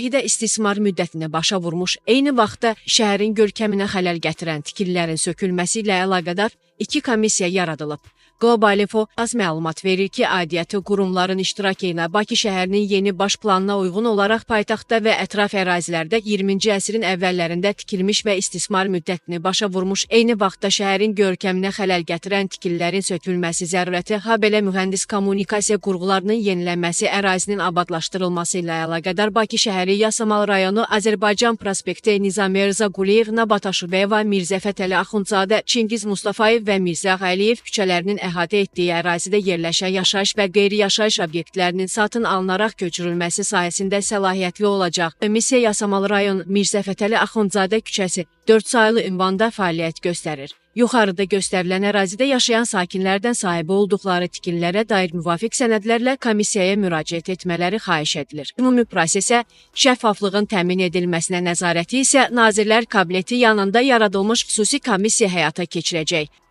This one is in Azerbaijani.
Şərahidə istismar müddətini başa vurmuş, eyni vaxtda şəhərin görkəminə xələl gətirən tikililərin sökülməsi ilə əlaqədar 2 komissiya yaradılıb. Globalinfo az məlumat verir ki, aidiyyəti qurumların iştirakı ilə Bakı şəhərinin yeni baş planına uyğun olaraq paytaxtda və ətraf ərazilərdə 20-ci əsrin əvvəllərində tikilmiş və istismar müddətini başa vurmuş, eyni vaxtda şəhərin görkəminə xələl gətirən tikililərin sökülməsi zərurəti, habelə mühəndis kommunikasiya qurğularının yenilənməsi, ərazinin abadlaşdırılması ilə əlaqədar Bakı şəhəri, Yasamal rayonu, Azərbaycan prospekti, Nizami Rza Quliyev, Nabat Aşubəyeva, Mirzə Fətəli Axundzadə, Çingiz Mustafayev və Mirzə Əliyev küçələrinin əhatə etdiyi ərazidə yerləşən yaşayış və qeyri-yaşayış obyektlərinin satın alınaraq köçürülməsi sayəsində səlahiyyətli olacaq. Komissiya Yasamal rayon Mirzə Fətəli Axundzadə küçəsi 4 saylı ünvanda fəaliyyət göstərir. Yuxarıda göstərilən ərazidə yaşayan sakinlərdən sahibi olduqları tikililərə dair müvafiq sənədlərlə komissiyaya müraciət etmələri xahiş edilir. Ümumi prosesə şəffaflığın təmin edilməsinə nəzarəti isə Nazirlər Kabineti yanında yaradılmış xüsusi komissiya həyata keçirəcək.